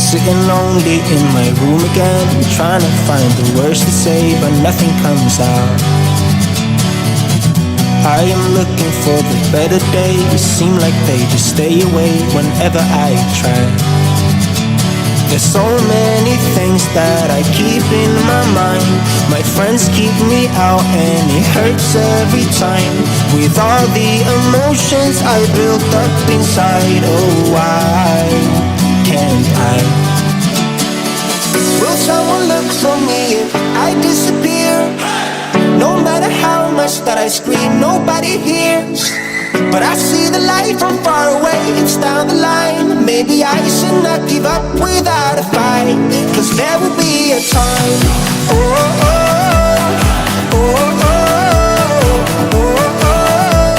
Sitting lonely in my room again, trying to find the words to say, but nothing comes out. I am looking for the better days, seem like they just stay away whenever I try. There's so many things that I keep in my mind. My friends keep me out and it hurts every time. With all the emotions I built up inside, oh why can't I? Will someone look for me if I disappear? No matter how much that I scream, nobody hears. But I see the light from far away, it's down the line. Maybe I should not give up without a fight, 'cause there will be a time. Oh, oh, oh, oh, oh, oh, oh.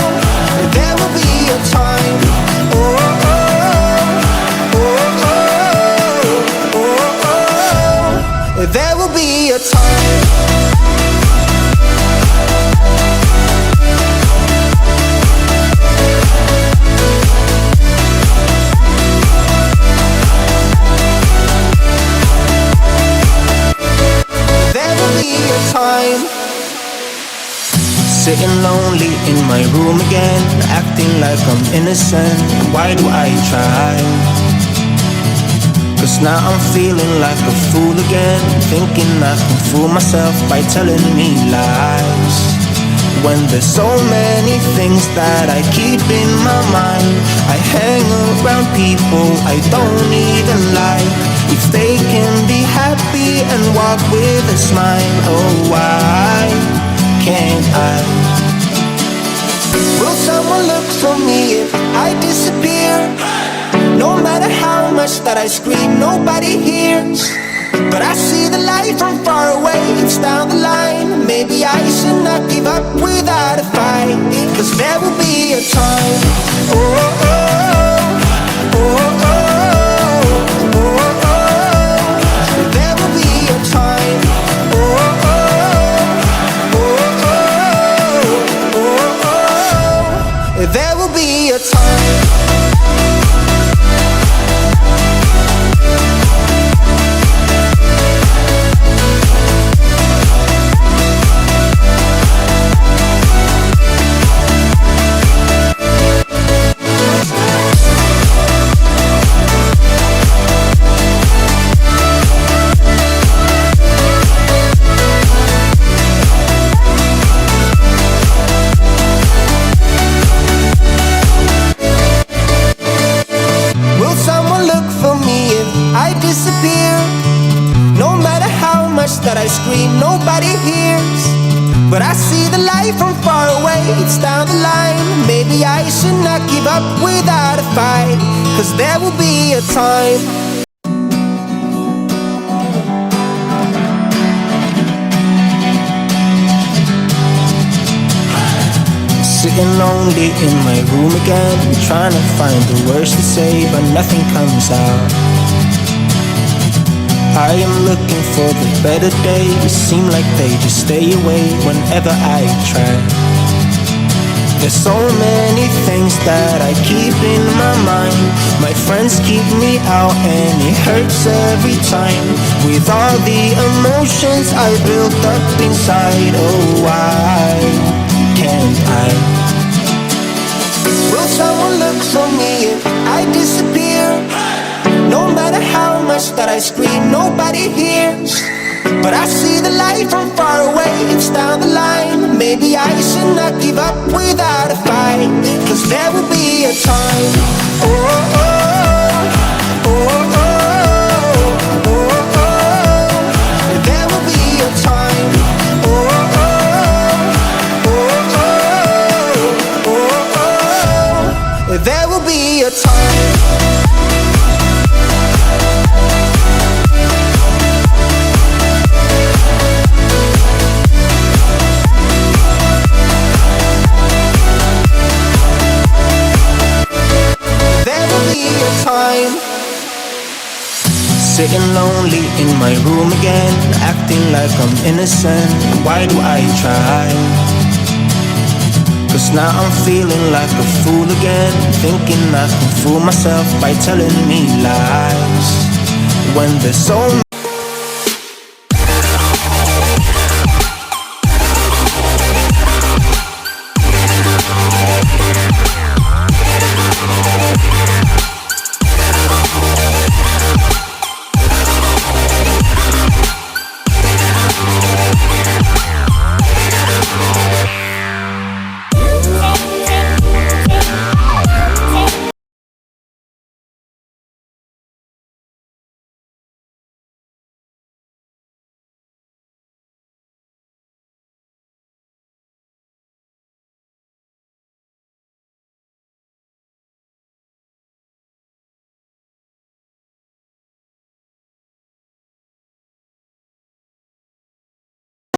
There will be a time. Oh, oh, oh, oh, oh, oh. There will be a time. Sitting lonely in my room again, acting like I'm innocent. Why do I try? 'Cause now I'm feeling like a fool again, thinking I can fool myself by telling me lies. When there's so many things that I keep in my mind, I hang around people I don't even like. If they can be happy and walk with a smile, oh why can't I? Will someone look for me if I disappear? No matter how much that I scream, nobody hears. But I see the light from far away, it's down the line. Maybe I should not give up without a fight, 'cause there will be a time. Oh, oh, oh, oh, oh, oh, oh. There will be a time. Oh, oh, oh, oh, oh, oh. There will be a time. That I scream, nobody hears. But I see the light from far away, it's down the line. Maybe I should not give up without a fight, 'cause there will be a time. Sitting lonely in my room again, trying to find the words to say, but nothing comes out. I am looking for the better days, seem like they just stay away whenever I try. There's so many things that I keep in my mind. My friends keep me out and it hurts every time. With all the emotions I built up inside, oh why can't I? Will someone look for me if I disappear? No matter how much that I scream, nobody hears. But I see the light from far away, it's down the line. Maybe I should not give up without a fight, 'cause there will be a time. Oh, oh, oh, oh, oh, oh, oh. There will be a time. Oh, oh, oh, oh, oh, oh. There will be a time. Sitting lonely in my room again, acting like I'm innocent. Why do I try? 'Cause now I'm feeling like a fool again, thinking I can fool myself by telling me lies. when there's so